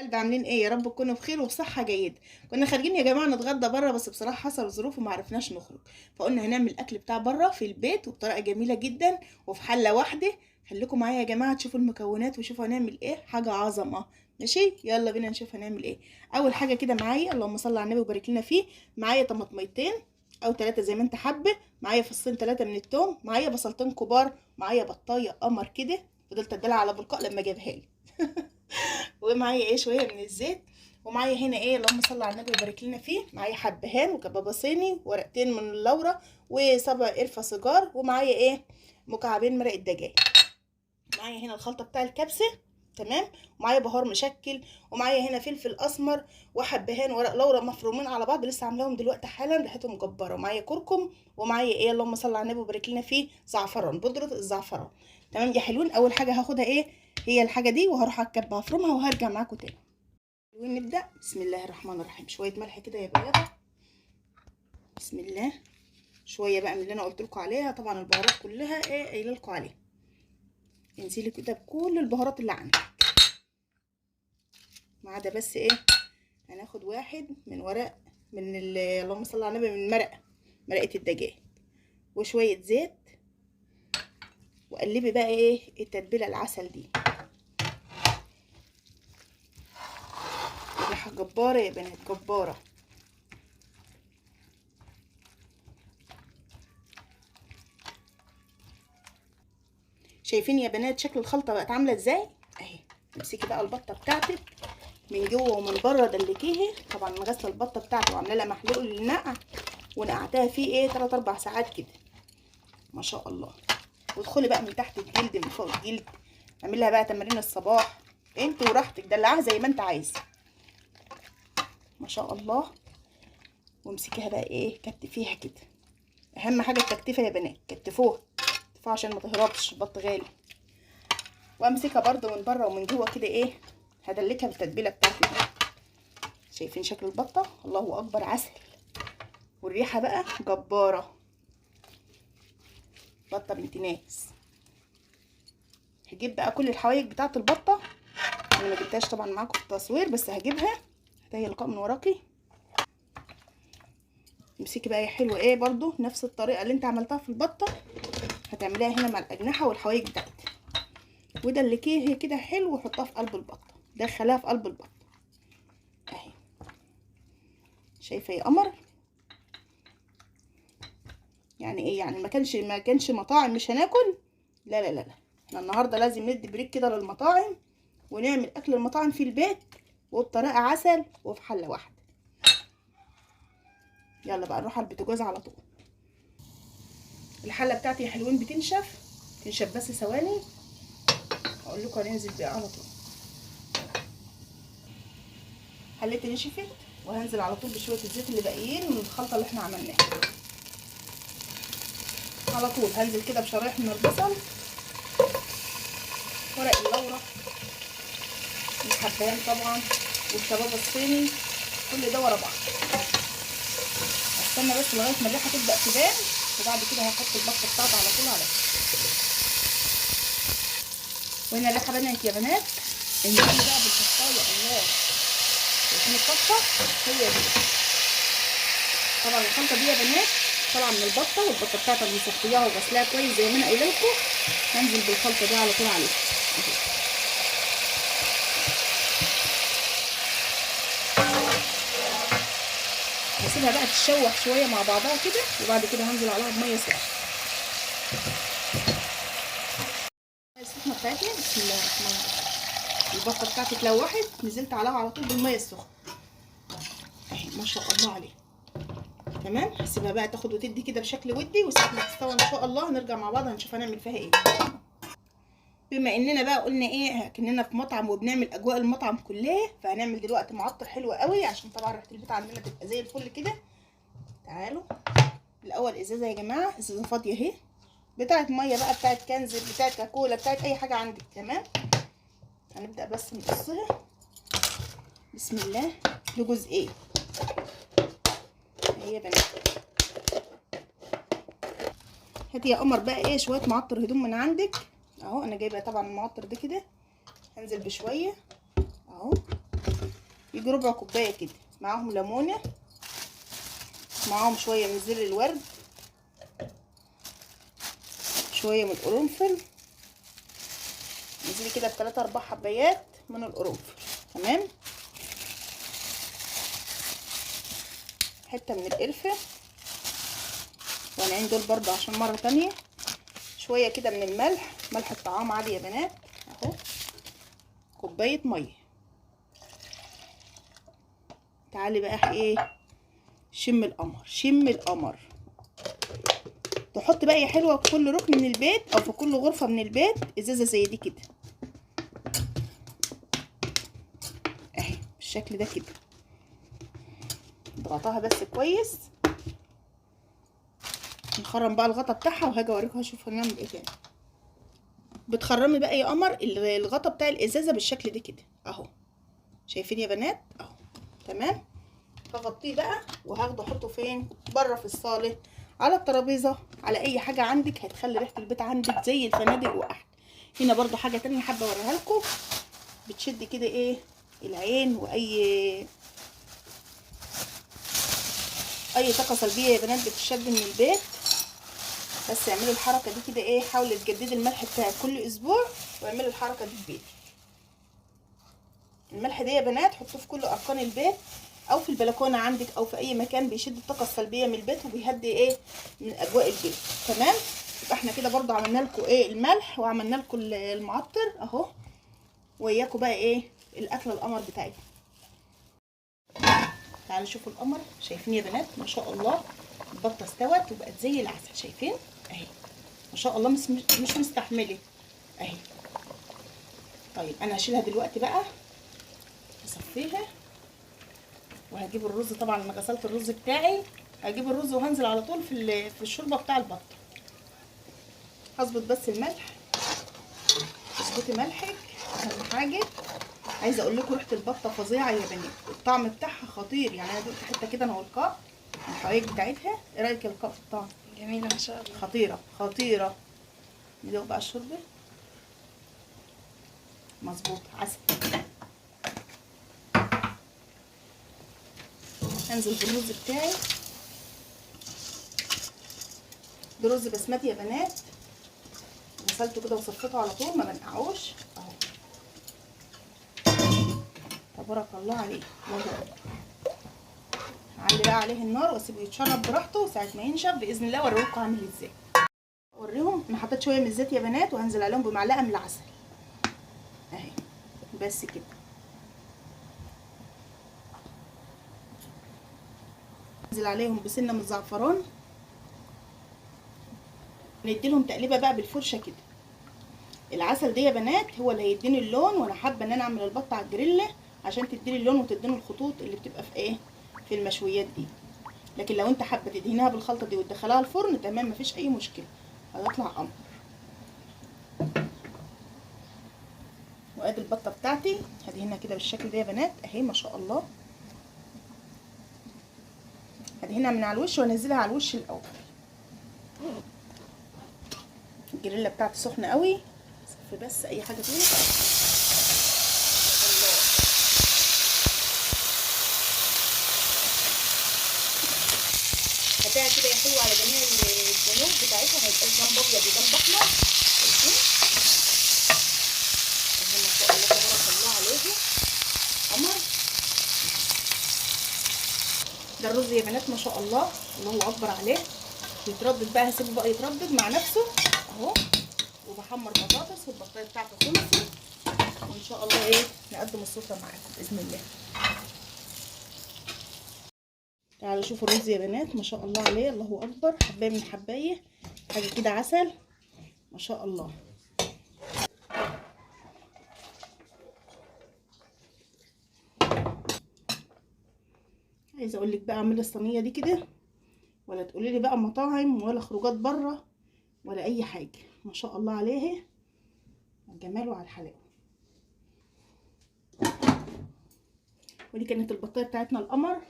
قلب عاملين ايه؟ يا رب تكونوا بخير وبصحه جيده. كنا خارجين يا جماعه نتغدى بره، بس بصراحه حصل ظروف وما عرفناش نخرج، فقلنا هنعمل الاكل بتاع بره في البيت وبطريقه جميله جدا وفي حله واحده. خليكم معايا يا جماعه تشوفوا المكونات وشوفوا هنعمل ايه، حاجه عظمه. ماشي، يلا بينا نشوف هنعمل ايه. اول حاجه كده معايا، اللهم صل على النبي وبارك لنا فيه، معايا طماطميتين او 3 زي ما انت حابه، معايا فصين 3 من التوم، معايا بصلتين كبار، معايا بطايه قمر كده فضلت ادلع على بلقاء لما جابها لي. ومعايا ايه شويه من الزيت، ومعايا هنا ايه اللهم صل على النبي وبارك لنا فيه، معايا حبهان وكبابه صيني ورقتين من اللورة وصبع قرفه سيجار، ومعايا ايه مكعبين مرق الدجاج. معايا هنا الخلطه بتاع الكبسه، تمام. ومعايا بهار مشكل، ومعايا هنا فلفل اسمر وحبهان ورق لورا مفرومين على بعض لسه عاملاهم دلوقتي حالا ريحتهم مجبره، ومعايا كركم، ومعايا ايه اللهم صل على النبي وبارك لنا فيه زعفران، بودره الزعفران. تمام يا حلوين، اول حاجه هاخدها ايه هي الحاجه دي، وهروح اكب هفرمها وهرجع معاكم تاني. ونبدا بسم الله الرحمن الرحيم. شويه ملح كده يا بلغه، بسم الله. شويه بقى من اللي انا قلت لكم عليها، طبعا البهارات كلها ايه قايله لكم عليها. انزلي كده بكل البهارات اللي عندك، ما عدا بس ايه هناخد واحد من ورق من اللهم صل على النبي من مرقه الدجاج، وشويه زيت، وقلبي بقى ايه التتبيله العسل دي. ريحه جباره يا بنات، جباره. شايفين يا بنات شكل الخلطه بقت عامله ازاي اهي. امسكي بقى البطه بتاعتك من جوه ومن بره، دلكيها. طبعا انا غسله البطه بتاعتي وعامله لها محلول للنقع، ونقعتها فيه ايه 3 4 ساعات كده ما شاء الله. وادخلي بقى من تحت الجلد من فوق الجلد، اعمل لها بقى تمارين الصباح انت وراحتك، دلعها زي ما انت عايزه ما شاء الله. وامسكيها بقى ايه كتفيها كده، اهم حاجه التكتيفه يا بنات، كتفوها كتفوها عشان ما تهربش، البط غالي. وامسكها برده من بره ومن جوه كده ايه، هدلكها بالتتبيله بتاعتي دي. شايفين شكل البطه؟ الله اكبر عسل، والريحه بقى جباره. بطه بنت ناس. هجيب بقى كل الحوايج بتاعه البطه، انا ما جبتهاش طبعا معاكم في التصوير بس هجيبها. هي اللقاء من وراكي. امسكي بقى يا حلوه ايه برضو نفس الطريقه اللي انت عملتها في البطه هتعمليها هنا مع الاجنحه والحوايج بتاعتها، ودلكيها كده حلو وحطها في قلب البطه، دخليها في قلب البطه اهي. شايفه يا قمر؟ يعني ايه يعني ما كانش مطاعم مش هناكل؟ لا لا لا لا، احنا النهارده لازم ندي بريك كده للمطاعم ونعمل اكل المطاعم في البيت وبطريقه عسل وفي حله واحده. يلا بقى نروح على البوتاجاز على طول. الحله بتاعتي يا حلوين تنشف بس ثواني، اقول لكم هننزل بيها على طول. حلتي نشفت وهنزل على طول بشويه الزيت اللي باقيين من الخلطه اللي احنا عملناها. على طول هنزل كده بشرايح من البصل، ورق اللورة، الحبهان طبعا، والكباب الصيني، كل ده ورا بعض. استنى بس لغايه ما الريحه تبدا تبان، وبعد كده هحط البطه بتاعتي على طول عليها. وهنا الريحه بنت يا بنات، انزلي بقى بالبطايه. الله، شايفين الطشه؟ هي دي طبعا الخلطه دي يا بنات طالعه من البطه، والبطه بتاعتي مصفياها وغسلاها كويس زي ما انا قايله لكم. هنزل بالخلطه دي على طول عليها اهي. هسيبها بقى تتشوح شويه مع بعضها كده، وبعد كده هنزل عليها بميه سخنه. السخنه بتاعتنا بسم الله الرحمن الرحيم. البطه بتاعتي اتلوحت، نزلت عليها على طول بالميه السخنه اهي ما شاء الله عليها. تمام، هسيبها بقى تاخد وتدي كده بشكل ودي، وساعه ما تستوي ان شاء الله هنرجع مع بعض هنشوف هنعمل فيها ايه. بما اننا بقى قلنا ايه كاننا في مطعم وبنعمل اجواء المطعم كلها، فهنعمل دلوقتي معطر حلو قوي عشان طبعا ريحه البيت عندنا تبقى زي الفل كده. تعالوا الاول ازازه يا جماعه، ازازه فاضيه اهي، بتاعه ميه بقى، بتاعه كنز، بتاعه كاكولا، بتاعه اي حاجه عندك. تمام، هنبدا بس نقصها بسم الله لجزئين اهي يا بنات. هاتي يا قمر بقى ايه شويه معطر هدوم من عندك اهو، انا جايبه طبعا المعطر ده كده، هنزل بشويه اهو يجي ربع كوبايه كده، معاهم ليمونه، معاهم شويه من زر الورد، شويه من القرنفل، انزلي كده ب3 4 حبايات من القرنفل. تمام. حته من القرفه، والعين دول برضو عشان مره تانية. شويه كده من الملح، ملح الطعام عادي يا بنات اهو. كوبايه ميه. تعالي بقى ايه، شم القمر شم القمر. تحط بقى يا حلوه في كل ركن من البيت او في كل غرفه من البيت ازازه زي دي كده اهي، بالشكل ده كده. اضغطها بس كويس. نخرم بقى الغطا بتاعها وهاجي اوريكم هشوف هنعمل ايه تاني. بتخرمي بقى يا قمر الغطا بتاع الازازه بالشكل ده كده اهو. شايفين يا بنات اهو. تمام. هغطيه بقى وهاخده احطه فين؟ بره في الصاله، على الترابيزه، على اي حاجه عندك هتخلي ريحه البيت عندك زي الفنادق واحلى. هنا برضو حاجه تانية حابه اوريها لكم. بتشد كده ايه العين، واي طاقه سلبيه يا بنات بتشد من البيت. بس اعملوا الحركه دي كده ايه، حاولي تجددي الملح بتاعك كل اسبوع، واعملوا الحركه دي في البيت. الملح ده يا بنات حطوه في كل اركان البيت، او في البلكونه عندك، او في اي مكان بيشد الطاقه السلبيه من البيت وبيهدي ايه من اجواء البيت. تمام. يبقى احنا كده برضو عملنا لكم ايه الملح، وعملنا لكم المعطر اهو، وياكم بقى ايه الاكله القمر بتاعتنا. تعالوا شوفوا القمر. شايفين يا بنات ما شاء الله البطه استوت وبقت زي العسل. شايفين اهي ما شاء الله، مش مستحمله اهي. طيب انا هشيلها دلوقتي بقى، اصفيها، وهجيب الرز. طبعا انا غسلت الرز بتاعي، هجيب الرز وهنزل على طول في الشوربه بتاع البط. هظبط بس الملح. اظبطي ملحك اهم حاجه. عايزه اقول لكم ريحه البطه فظيعه يا بنات، الطعم بتاعها خطير. يعني انا دقت حته كده انا والقاع الحوايج بتاعتها. ايه رايك يا لقاء في الطعم؟ جميلة ما شاء الله. خطيره خطيره. ندوق بقى الشوربه. مظبوط عسل. هنزل بالرز بتاعي. ده رز بسمتي يا بنات، غسلته كده وصفيته على طول ما بنقعوش اهو. تبارك الله عليه. الله اكبر. هعلي بقى عليه النار واسيبه يتشرب براحته. ساعه ما ينشف باذن الله اوريكم عامل ازاي. اوريهم. انا حطيت شويه من الزيت يا بنات، وهنزل عليهم بمعلقه من العسل اهي. بس كده. انزل عليهم بسنه من الزعفران. نديلهم تقليبه بقى بالفرشه كده. العسل ده يا بنات هو اللي هيديني اللون، وانا حابه ان انا اعمل البط على الجريل عشان تديني اللون وتديني الخطوط اللي بتبقى في ايه في المشويات دي. لكن لو انت حابه تدهنيها بالخلطه دي وتدخلها الفرن تمام مفيش اي مشكله، هتطلع قمر. وادي البطه بتاعتي هدهنها كده بالشكل ده يا بنات اهي ما شاء الله. هدهنها من على الوش وانزلها على الوش الاول. الجريلا بتاعتي سخنه قوي. صفي بس اي حاجه تاني. هاتها كده يا حلوه على جميع الجنوب بتاعتها، هيبقى جنب ابيض وجنب احمر. شايفين اهي ما شاء الله تبارك الله عليه قمر. ده الرز يا بنات ما شاء الله، الله اكبر عليه. يتردد بقى، هسيبه بقى يتردد مع نفسه اهو. وبحمر بطاطس والبطاطس بتاعته خلصت، وان شاء الله ايه نقدم السفره معاكم باذن الله. تعالوا شوفوا الرز يا بنات ما شاء الله عليه، الله اكبر. حبايه من حبايه، حاجه كده عسل ما شاء الله. عايزه اقول لك بقى اعملي الصينيه دي كده، ولا تقولي لي بقى مطاعم ولا خروجات بره ولا اي حاجه. ما شاء الله عليه على الجمال وعلى الحلاوه. ودي كانت البطايه بتاعتنا القمر.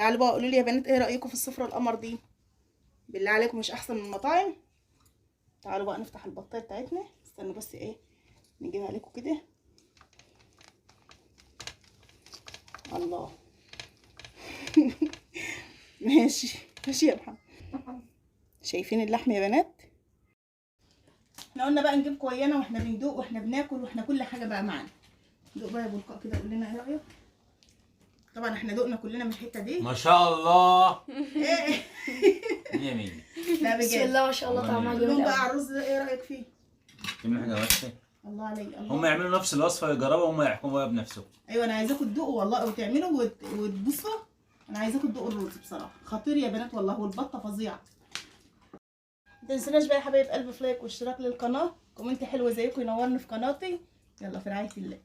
تعالوا بقى قولوا لي يا بنات ايه رايكم في السفره القمر دي؟ بالله عليكم مش احسن من المطاعم؟ تعالوا بقى نفتح البطايه بتاعتنا. استنوا بس ايه نجيبها عليكم كده. الله. ماشي ماشي يا محمد. شايفين اللحم يا بنات؟ احنا قلنا بقى نجيب كويانه واحنا بندوق واحنا بناكل واحنا كل حاجه بقى معانا. دوق بقى يا ابو لقاء كده، قول لنا ايه رايك. طبعا احنا دوقنا كلنا من الحته دي. ما شاء الله. ايه مية مية. لا بسم بجد. الله ما شاء الله، طعمها قول لهم جميل بقى قوي. على الرز ده ايه رايك فيه؟ جميل حاجة وحشة. الله عليك الله. هم يعملوا نفس الوصفة يجربوا هم يحكموا بقى بنفسهم. ايوه انا عايزاكم تدوقوا والله وتعملوا وتبصوا. انا عايزاكم تدوقوا الرز بصراحه خطير يا بنات والله، والبطه فظيعه. ما تنسوناش بقى يا حبايب قلب في لايك واشتراك للقناه، كومنت حلو زيكم ينورني في قناتي. يلا في رعايه الله.